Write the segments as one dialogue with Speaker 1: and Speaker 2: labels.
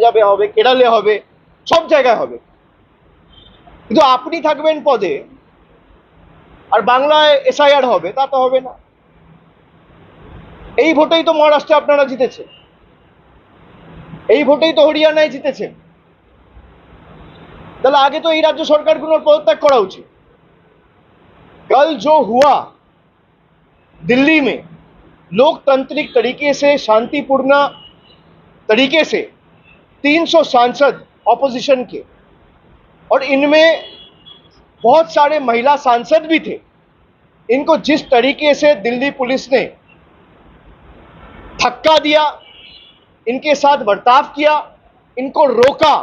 Speaker 1: পাঞ্জাবে হবে, কেরালে হবে, সব জায়গায় হবে। কিন্তু আপনি থাকবেন পদে আর বাংলায় এসআইআর হবে, তা তো হবে না। এই ভোটেই তো মহারাষ্ট্রে আপনারা জিতেছেন, এই ভোটেই তো হরিয়ানায় জিতেছেন। তাহলে আগে তো এই রাজ্য সরকারগুলোর পদত্যাগ করা উচিত। कल जो हुआ दिल्ली में, लोकतांत्रिक तरीके से, शांतिपूर्ण तरीके से 300 सांसद ऑपोजिशन के, और इनमें बहुत सारे महिला सांसद भी थे, इनको जिस तरीके से दिल्ली पुलिस ने धक्का दिया, इनके साथ बर्ताव किया, इनको रोका,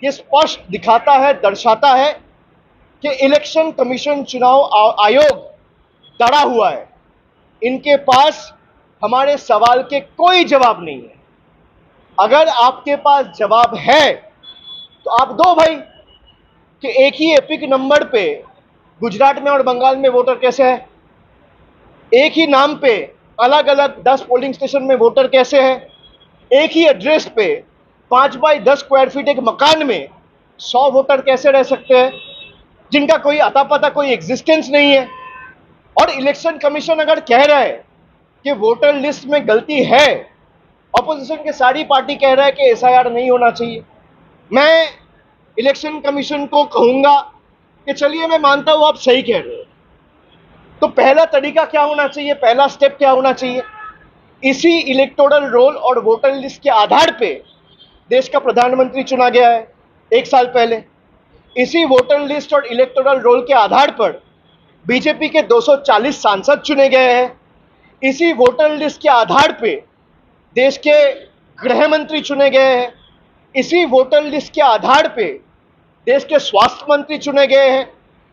Speaker 1: ये स्पष्ट दिखाता है, दर्शाता है कि इलेक्शन कमीशन, चुनाव आयोग डरा हुआ है। इनके पास हमारे सवाल के कोई जवाब नहीं है। अगर आपके पास जवाब है तो आप दो भाई, कि एक ही एपिक नंबर पे गुजरात में और बंगाल में वोटर कैसे है, एक ही नाम पे अलग अलग 10 पोलिंग स्टेशन में वोटर कैसे है, एक ही एड्रेस पे 5 बाई 10 स्क्वायर फीट एक मकान में 100 वोटर कैसे रह सकते हैं, जिनका कोई अता पता, कोई एग्जिस्टेंस नहीं है। और इलेक्शन कमीशन अगर कह रहा है कि वोटर लिस्ट में गलती है, ऑपोजिशन के सारी पार्टी कह रहा है कि एसआईआर नहीं होना चाहिए, मैं इलेक्शन कमीशन को कहूंगा कि चलिए मैं मानता हूं आप सही कह रहे हो, तो पहला तरीका क्या होना चाहिए, पहला स्टेप क्या होना चाहिए? इसी इलेक्टोरल रोल और वोटर लिस्ट के आधार पे देश का प्रधानमंत्री चुना गया है 1 साल पहले। इसी वोटर लिस्ट और इलेक्टोरल रोल के आधार पर बीजेपी के 240 सांसद चुने गए हैं। इसी वोटर लिस्ट के आधार पे देश के गृह मंत्री चुने गए हैं। इसी वोटर लिस्ट के आधार पे देश के स्वास्थ्य मंत्री चुने गए हैं,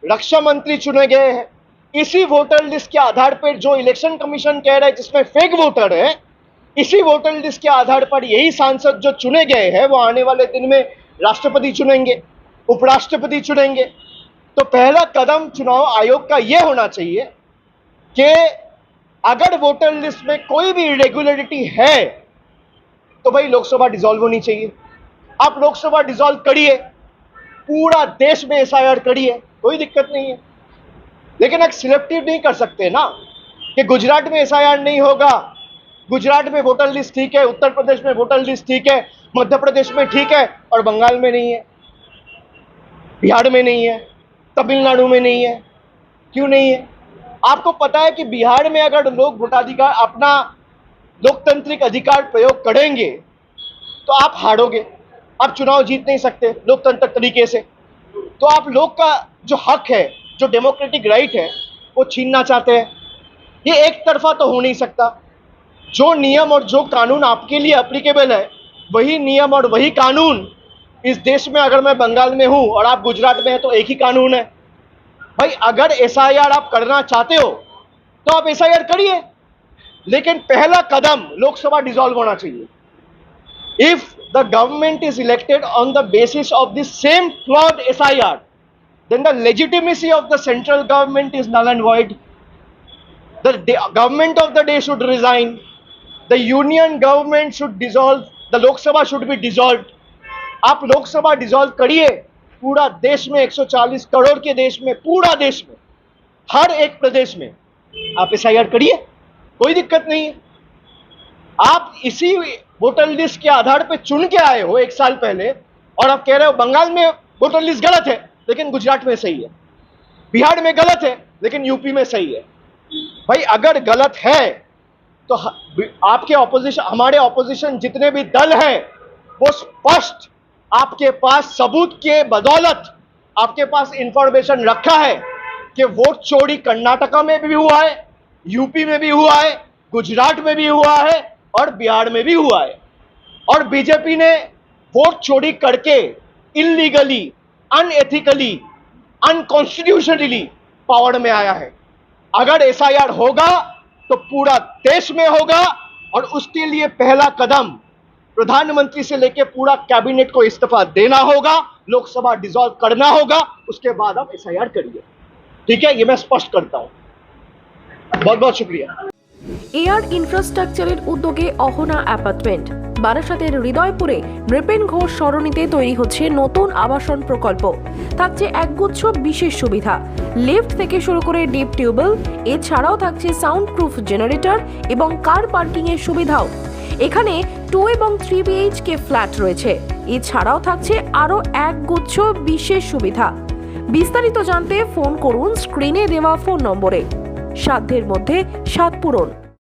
Speaker 1: रक्षा मंत्री चुने गए हैं। इसी वोटर लिस्ट के आधार पर जो इलेक्शन कमीशन कह रहा है जिसमें फेक वोटर है, इसी वोटर लिस्ट के आधार पर यही सांसद जो चुने गए हैं वो आने वाले दिन में राष्ट्रपति चुनेंगे, उपराष्ट्रपति चुनेंगे। तो पहला कदम चुनाव आयोग का यह होना चाहिए कि अगर वोटर लिस्ट में कोई भी इरेगुलरिटी है तो भाई लोकसभा डिसॉल्व होनी चाहिए। आप लोकसभा डिसॉल्व करिए, पूरा देश में एसआईआर करिए, कोई दिक्कत नहीं है। लेकिन एक सिलेक्टिव नहीं कर सकते ना कि गुजरात में एसआईआर नहीं होगा, गुजरात में वोटर लिस्ट ठीक है, उत्तर प्रदेश में वोटर लिस्ट ठीक है, मध्य प्रदेश में ठीक है और बंगाल में नहीं है, बिहार में नहीं है, तमिलनाडु में नहीं है। क्यों नहीं है? आपको पता है कि बिहार में अगर लोग वोटाधिकार, अपना लोकतांत्रिक अधिकार प्रयोग करेंगे तो आप हारोगे, आप चुनाव जीत नहीं सकते लोकतंत्र तरीके से। तो आप लोग का जो हक है, जो डेमोक्रेटिक राइट है, वो छीनना चाहते हैं। ये एक तरफा तो हो नहीं सकता। जो नियम और जो कानून आपके लिए एप्लीकेबल है, वही नियम और वही कानून इस देश में, अगर मैं बंगाल में हूं और आप गुजरात में हैं तो एक ही कानून है। भाई अगर एसआईआर आप करना चाहते हो तो आप एसआईआर करिए, लेकिन पहला कदम लोकसभा डिसॉल्व होना चाहिए। If the government is elected on the basis of the same flawed SIR, then the legitimacy of the central government is null and void. The government of the day should resign. The union government should dissolve. The Lok Sabha should be dissolved. आप Lok Sabha dissolve करिए, पूरा देश में 140 करोड़ के देश में, पूरा देश में, हर एक प्रदेश में आप एसआईआर करिए, कोई दिक्कत नहीं है। आप इसी वोटर लिस्ट के आधार पे चुन के आए हो 1 साल पहले और आप कह रहे हो बंगाल में वोटर लिस्ट गलत है लेकिन गुजरात में सही है, बिहार में गलत है लेकिन यूपी में सही है। भाई अगर गलत है तो आपके ऑपोजिशन, हमारे ऑपोजिशन जितने भी दल हैं, वो स्पष्ट आपके पास सबूत के बदौलत आपके पास इंफॉर्मेशन रखा है कि वोट चोरी कर्नाटका में भी हुआ है, यूपी में भी हुआ है, गुजरात में भी हुआ है और बिहार में भी हुआ है। और बीजेपी ने वोट चोरी करके इलीगली, अनएथिकली, अनकॉन्स्टिट्यूशनली पावर में आया है। अगर एसआईआर होगा तो पूरा देश में होगा और उसके लिए पहला कदम प्रधानमंत्री से लेकर पूरा कैबिनेट को इस्तीफा देना होगा, लोकसभा डिसॉल्व करना होगा, उसके बाद आप एसआईआर करिए। ठीक है, ये मैं स्पष्ट करता हूं। बहुत बहुत शुक्रिया।
Speaker 2: এয়ার ইনফ্রাস্ট্রাকচারের উদ্যোগে অহনা অ্যাপার্টমেন্ট বারাসাতের হৃদয়পুরে নৃপেন ঘোষ সরণিতে তৈরি হচ্ছে নতুন আবাসন প্রকল্প। থাকছে একগুচ্ছ বিশেষ সুবিধা, লিফট থেকে শুরু করে ডিপ টিউবওয়েল, এছাড়াও থাকছে সাউন্ড প্রুফ জেনারেটর এবং কার পার্কিং এর সুবিধাও। এখানে 2 এবং 3 BHK ফ্ল্যাট রয়েছে। এছাড়াও থাকছে আরও একগুচ্ছ বিশেষ সুবিধা। বিস্তারিত জানতে ফোন করুন স্ক্রিনে দেওয়া ফোন নম্বরে। সাধ্যের মধ্যে স্বাদ পূরণ।